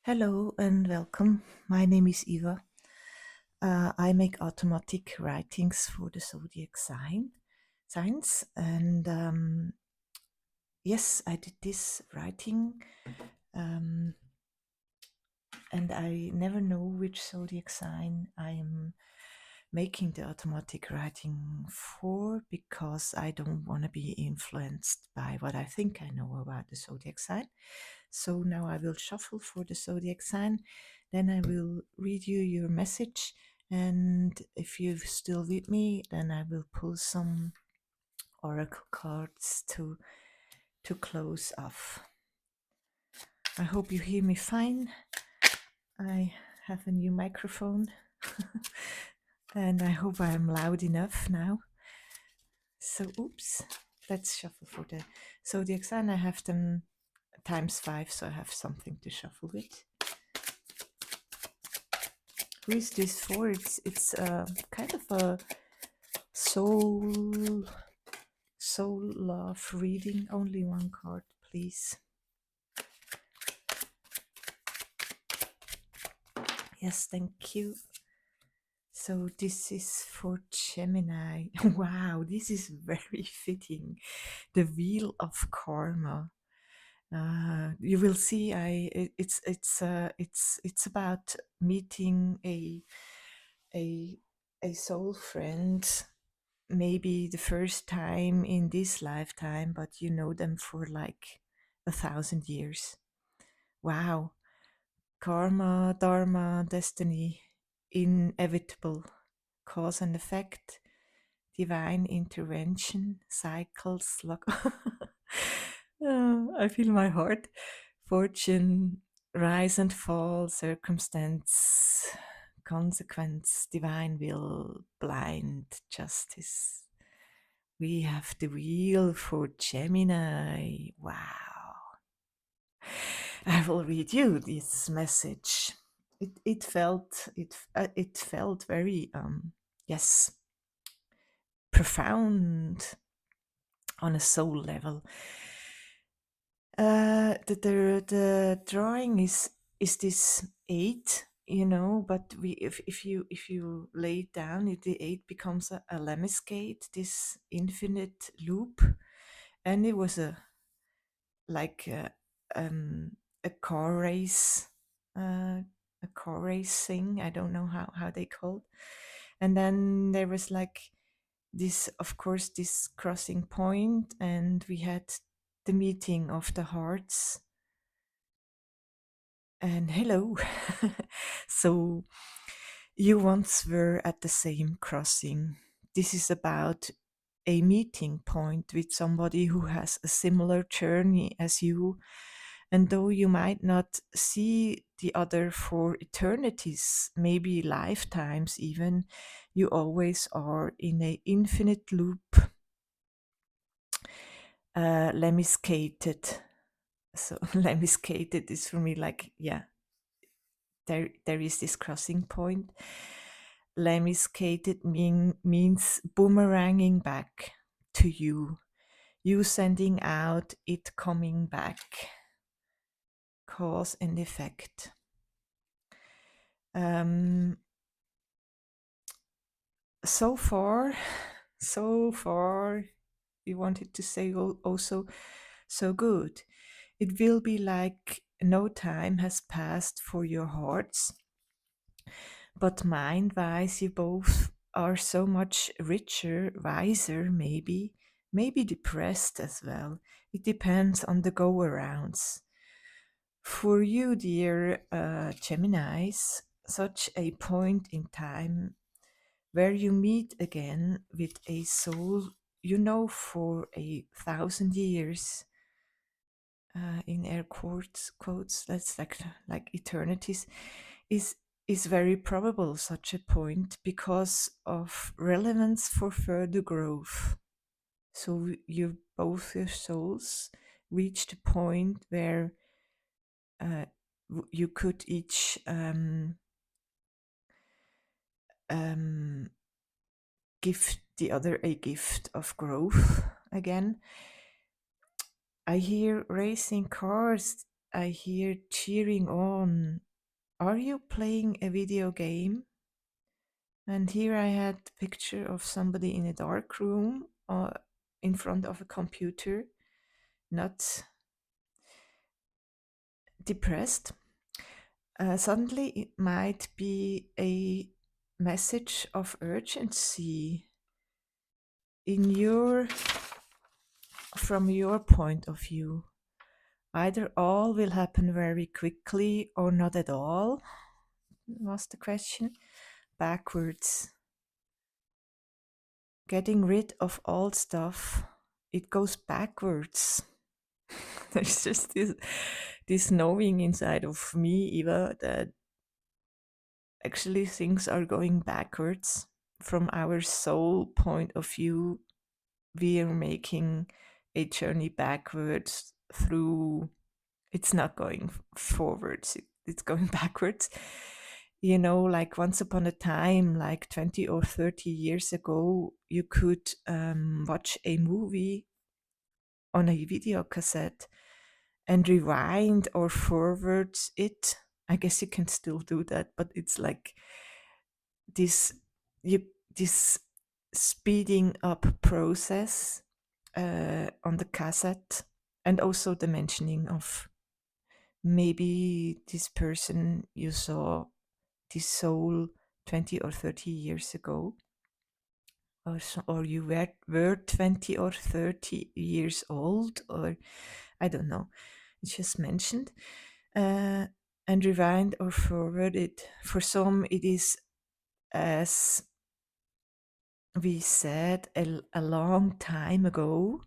Hello and welcome. My name is Eva. I make automatic writings for the zodiac signs, and yes, I did this writing, um, and I never know which zodiac sign I am making the automatic writing for because I don't want to be influenced by what I think I know about the zodiac sign. So now I will shuffle for the zodiac sign, then I will read you your message, and if you're still with me, then I will pull some oracle cards to close off. I hope you hear me fine. I have a new microphone and I hope I'm loud enough now. So, oops, let's shuffle for the zodiac sign. I have them times 5, so I have something to shuffle with. Who is this for? It's kind of a soul love reading. Only one card, please. Yes, thank you. So this is for Gemini. Wow, this is very fitting. The Wheel of Karma. You will see. It's about meeting a a soul friend. Maybe the first time in this lifetime, but you know them for like 1,000 years. Wow. Karma, dharma, destiny, inevitable, cause and effect, divine intervention, cycles, luck. I feel my heart. Fortune, rise and fall, circumstance, consequence, divine will, blind justice. We have the wheel for Gemini. Wow. I will read you this message. It felt very yes, profound on a soul level. The drawing is this 8, but if you lay it down, the 8 becomes a lemniscate, this infinite loop, and it was like a car race, a car race thing. I don't know how they called. And then there was like this, of course, this crossing point, and we had the meeting of the hearts. And hello. So you once were at the same crossing. This is about a meeting point with somebody who has a similar journey as you. And though you might not see the other for eternities, maybe lifetimes even, you always are in an infinite loop, lemniscated. So lemniscated is for me like, yeah, there is this crossing point. Lemniscated means boomeranging back to you. You sending out, it coming back. Cause and effect. So far, you wanted to say also so good. It will be like no time has passed for your hearts, but mind-wise, you both are so much richer, wiser, maybe depressed as well. It depends on the go-arounds. For you, dear Geminis, such a point in time where you meet again with a soul you know for 1,000 years, in air quotes, that's like eternities, is very probable, such a point, because of relevance for further growth. So you both your souls reached a point where you could each give the other a gift of growth again. I hear racing cars. I hear cheering on. Are you playing a video game? And here I had a picture of somebody in a dark room in front of a computer, not depressed. Suddenly, it might be a message of urgency in your from your point of view. Either all will happen very quickly or not at all, was the question. Backwards. Getting rid of old stuff, it goes backwards. There's just this knowing inside of me, Eva, that actually things are going backwards. From our soul point of view, we are making a journey backwards through, it's not going forwards, it's going backwards. You know, like once upon a time, like 20 or 30 years ago, you could watch a movie on a video cassette and rewind or forward it. I guess you can still do that, but it's like this you this speeding up process on the cassette, and also the mentioning of maybe this person you saw, this soul 20 or 30 years ago, or, or you were 20 or 30 years old, or I don't know, it's just mentioned, uh, and rewind or forward it. For some, it is, as we said, a long time ago,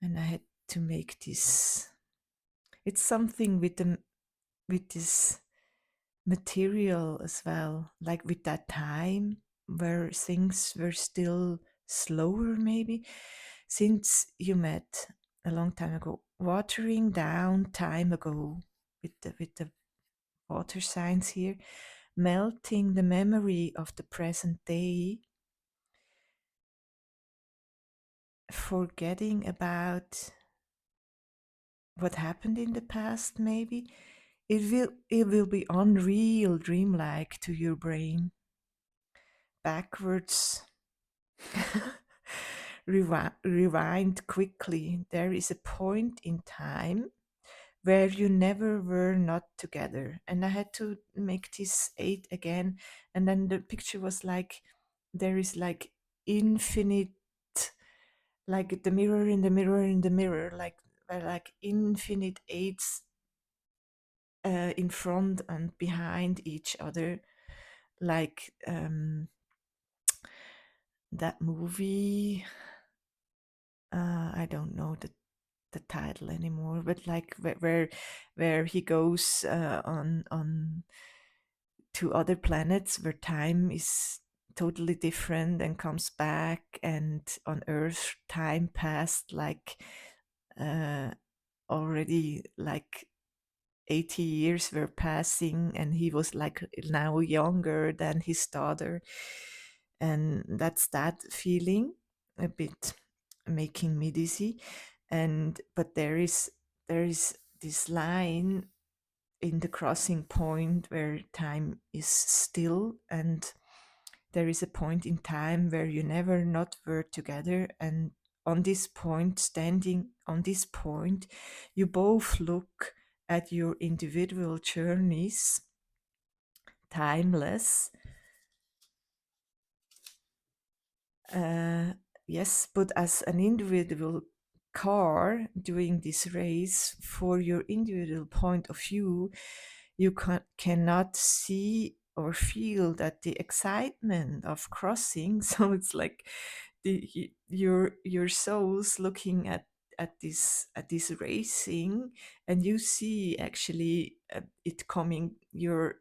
and I had to make this. It's something with the with this material as well, like with that time where things were still slower, maybe, since you met a long time ago. Watering down time ago, with the water signs here, melting the memory of the present day, forgetting about what happened in the past, maybe. It will be unreal, dreamlike to your brain. Backwards. Rewind quickly. There is a point in time where you never were not together. And I had to make this 8 again. And then the picture was like, there is like infinite, like the mirror in the mirror in the mirror, like infinite eights in front and behind each other, like that movie. I don't know the title anymore, but like where he goes on to other planets where time is totally different and comes back, and on Earth time passed like uh, already like 80 years were passing, and he was like now younger than his daughter, and that's that feeling a bit making me dizzy. And but there is this line in the crossing point where time is still, and there is a point in time where you never not were together, and on this point, standing on this point, you both look at your individual journeys, timeless. uh, yes, but as an individual car doing this race for your individual point of view, you cannot see or feel that the excitement of crossing. So it's like your soul's looking at this racing, and you see actually it coming, your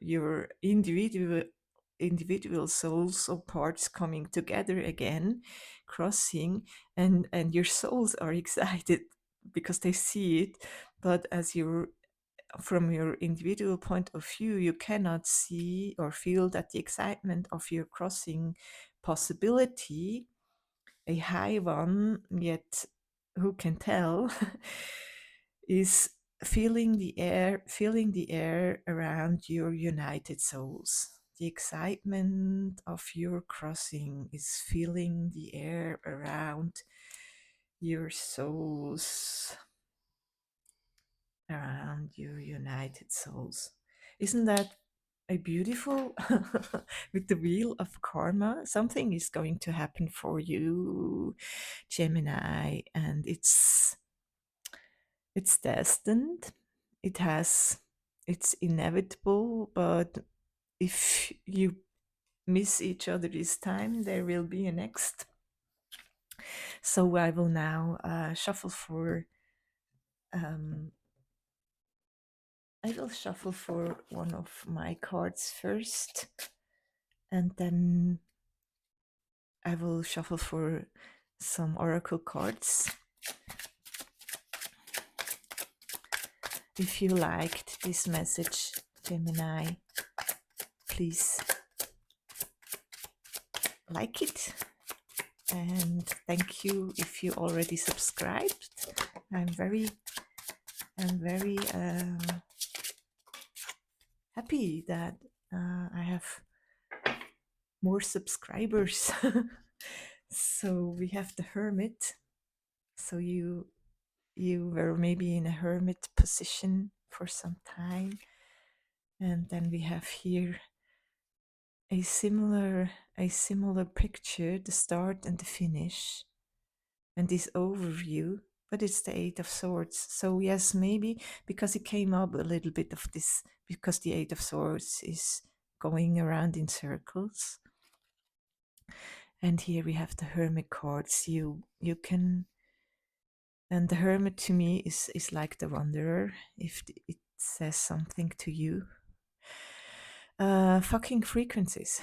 individual souls or parts coming together again, crossing, and your souls are excited because they see it. But as you're from your individual point of view, you cannot see or feel that the excitement of your crossing possibility, a high one, yet who can tell, is feeling the air around your united souls. The excitement of your crossing is feeling the air around your souls, around your united souls. Isn't that a beautiful with the wheel of karma? Something is going to happen for you, Gemini, and it's destined. It has it's inevitable, but if you miss each other this time, there will be a next. So I will now um, I will shuffle for one of my cards first, and then I will shuffle for some oracle cards. If you liked this message, Gemini, please like it. And thank you if you already subscribed. I'm very, I'm very happy that I have more subscribers. So we have the Hermit. So you were maybe in a hermit position for some time, and then we have here a similar picture, the start and the finish, and this overview, but it's the Eight of Swords. So yes, maybe because it came up a little bit of this, because the Eight of Swords is going around in circles. And here we have the Hermit cards. You can, and the Hermit to me is like the Wanderer, if it says something to you. Fucking frequencies.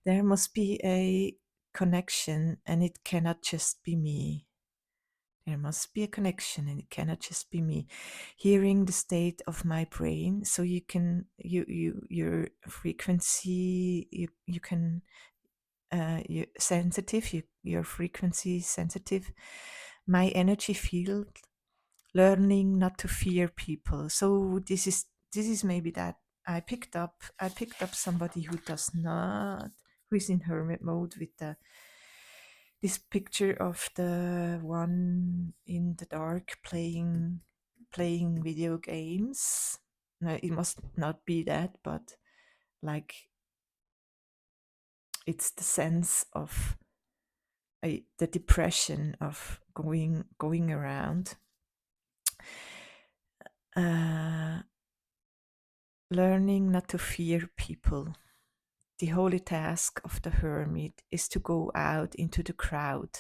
There must be a connection, and it cannot just be me. There must be a connection, and it cannot just be me. Hearing the state of my brain, so you can your frequency, you can you sensitive, your frequency sensitive. My energy field, learning not to fear people. So this is maybe that I picked up somebody who does not, who is in hermit mode with the this picture of the one in the dark playing video games. No, it must not be that, but like it's the sense of the depression of going around. Uh, Learning not to fear people. The holy task of the hermit is to go out into the crowd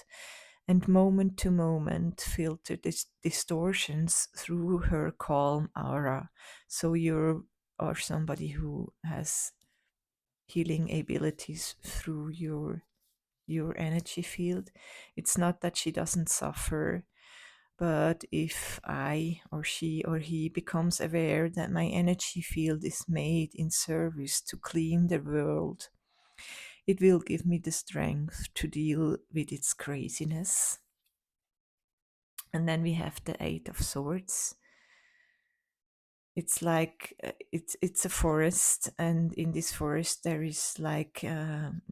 and moment to moment filter distortions through her calm aura. So you are somebody who has healing abilities through your energy field. It's not that she doesn't suffer, but if I or she or he becomes aware that my energy field is made in service to clean the world, it will give me the strength to deal with its craziness. And then we have the Eight of Swords. It's like it's a forest, and in this forest there is like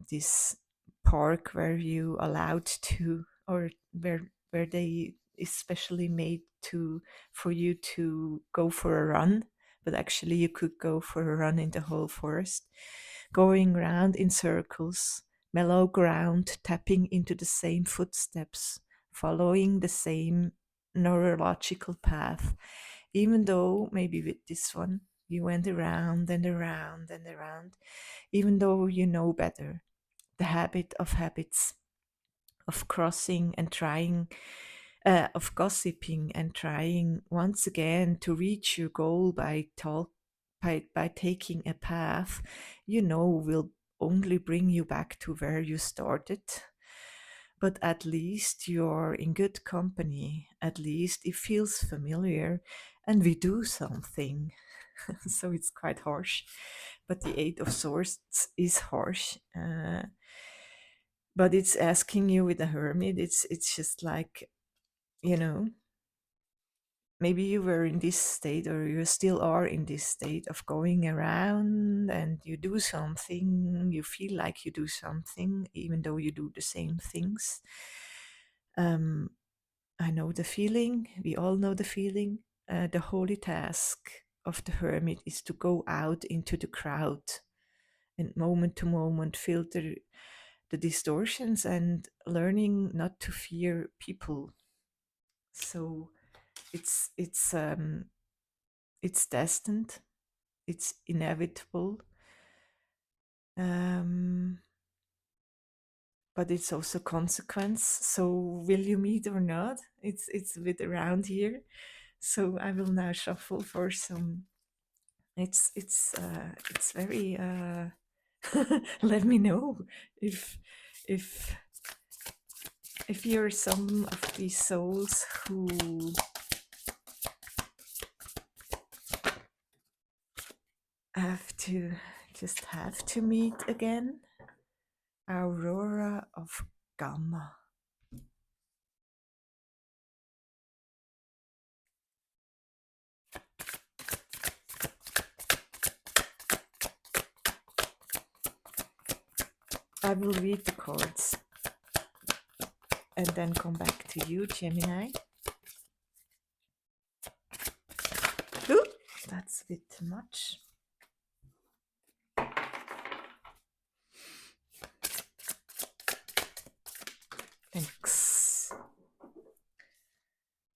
this park where you allowed to, or where they especially made to for you to go for a run, but actually you could go for a run in the whole forest, going round in circles, mellow ground, tapping into the same footsteps, following the same neurological path, even though maybe with this one you went around and around and around, even though you know better. The habit of habits, of crossing and trying, of gossiping and trying once again to reach your goal by taking a path you know will only bring you back to where you started. But at least you're in good company. At least it feels familiar, and we do something. So it's quite harsh. But the Eight of Swords is harsh. But it's asking you with the Hermit. It's just like, you know, maybe you were in this state, or you still are in this state of going around and you do something, you feel like you do something, even though you do the same things. Um, I know the feeling, we all know the feeling. The holy task of the hermit is to go out into the crowd and moment to moment filter the distortions and learning not to fear people. So it's destined, it's inevitable, um, but it's also consequence. So will you meet or not? It's a bit around here. So I will now shuffle for some. It's very. Let me know if if if you're some of these souls who have to meet again. Aurora of Gamma. I will read the cards and then come back to you, Gemini. Ooh, that's a bit too much. Thanks.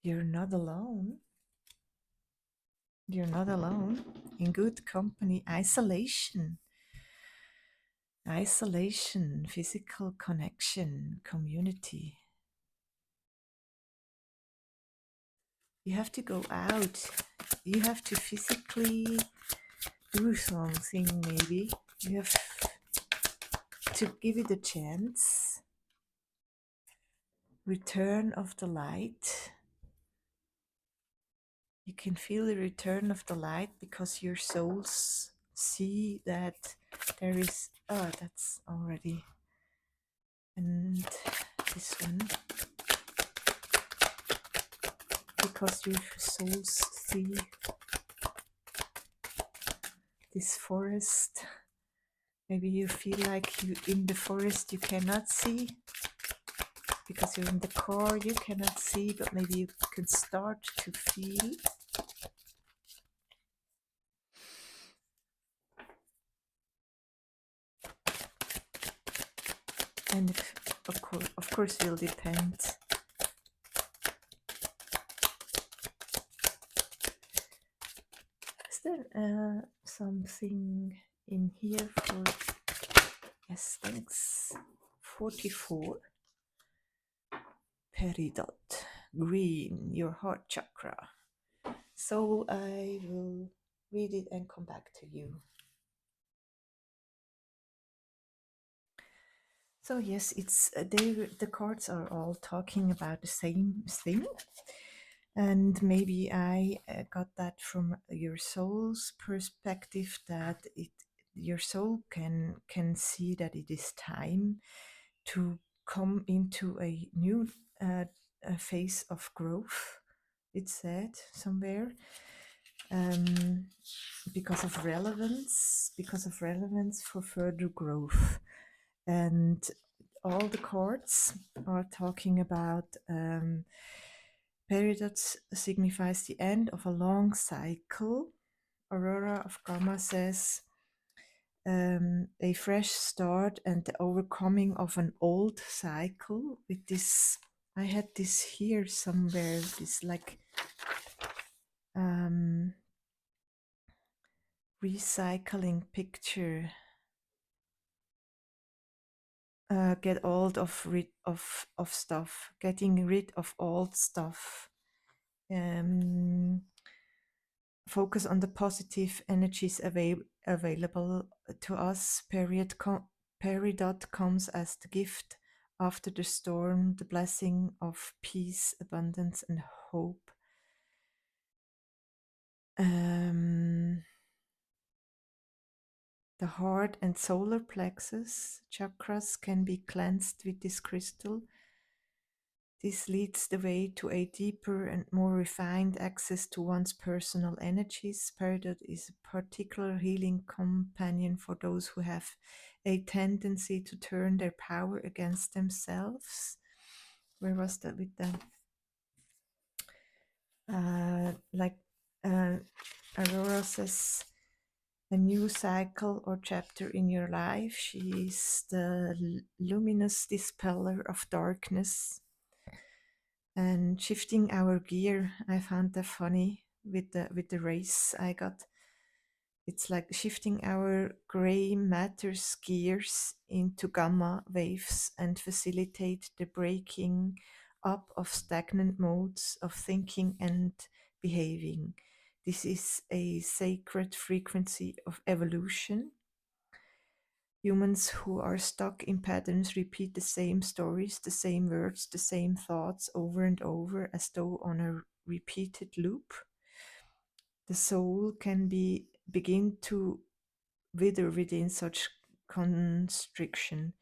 You're not alone. You're not alone. In good company. Isolation. Isolation, physical connection, community. You have to go out. You have to physically do something, maybe. You have to give it a chance. Return of the light. You can feel the return of the light because your souls see that there is. Oh, that's already. And this one. Because your souls see this forest. Maybe you feel like you in the forest you cannot see because you're in the car, you cannot see, but maybe you can start to feel. And of course will depend. Is there something in here for, yes, thanks, 44, peridot, green, your heart chakra. So I will read it and come back to you. So yes, it's the cards are all talking about the same thing, and maybe I got that from your soul's perspective, that your soul can see that it is time to come into a new a phase of growth. It said somewhere. Because of relevance for further growth. And all the cards are talking about Peridot signifies the end of a long cycle. Aurora of Gamma says a fresh start and the overcoming of an old cycle. With this, I had this here somewhere, this like recycling picture. Get rid of stuff, getting rid of old stuff. Focus on the positive energies available to us. Peridot comes as the gift after the storm, the blessing of peace, abundance, and hope. The heart and solar plexus chakras can be cleansed with this crystal. This leads the way to a deeper and more refined access to one's personal energies. Peridot is a particular healing companion for those who have a tendency to turn their power against themselves. Where was that with the like uh, Aurora says, a new cycle or chapter in your life. She is the luminous dispeller of darkness and shifting our gear. I found that funny with the race I got. It's like shifting our gray matters gears into gamma waves and facilitate the breaking up of stagnant modes of thinking and behaving. This is a sacred frequency of evolution. Humans who are stuck in patterns repeat the same stories, the same words, the same thoughts over and over as though on a repeated loop. The soul can begin to wither within such constriction.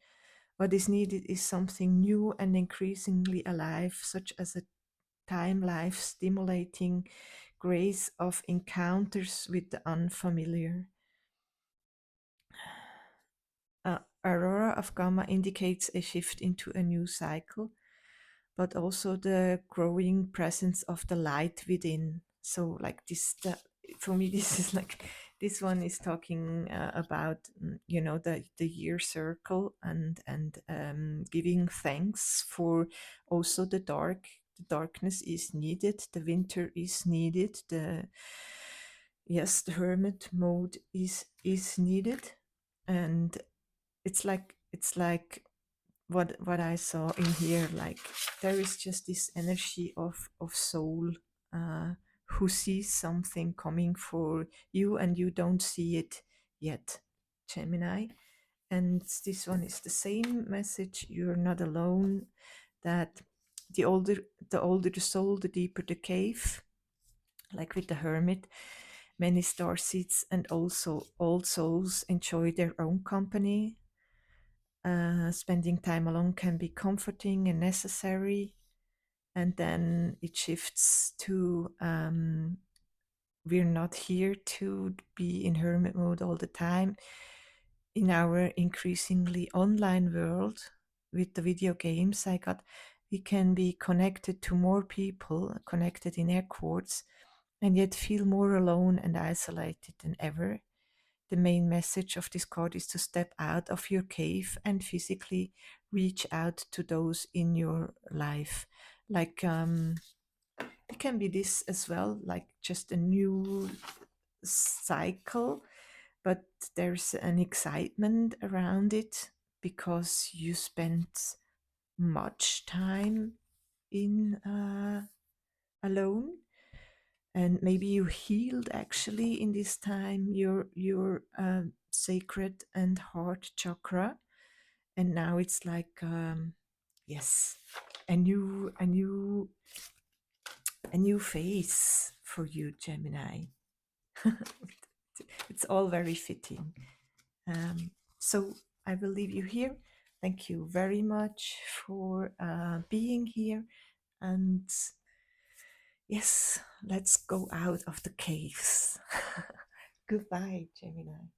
What is needed is something new and increasingly alive, such as a time life stimulating grace of encounters with the unfamiliar. Aurora of Gamma indicates a shift into a new cycle, but also the growing presence of the light within. So, like this, for me, this is like this one is talking about the year circle and giving thanks for also the dark. The darkness is needed. The winter is needed. The hermit mode is needed, and it's like what I saw in here. Like there is just this energy of soul uh, who sees something coming for you and you don't see it yet, Gemini. And this one is the same message. You're not alone. That the older the soul, the deeper the cave. Like with the hermit, many star seeds and also old souls enjoy their own company. Spending time alone can be comforting and necessary. And then it shifts to we're not here to be in hermit mode all the time. In our increasingly online world with the video games I got, we can be connected to more people, connected in air quotes, and yet feel more alone and isolated than ever. The main message of this card is to step out of your cave and physically reach out to those in your life. Like it can be this as well, like just a new cycle, but there's an excitement around it because you spent much time in alone, and maybe you healed actually in this time your sacred and heart chakra, and now it's like yes, a new phase for you, Gemini. It's all very fitting. So I will leave you here. Thank you very much for being here, and yes, let's go out of the caves. Goodbye, Gemini.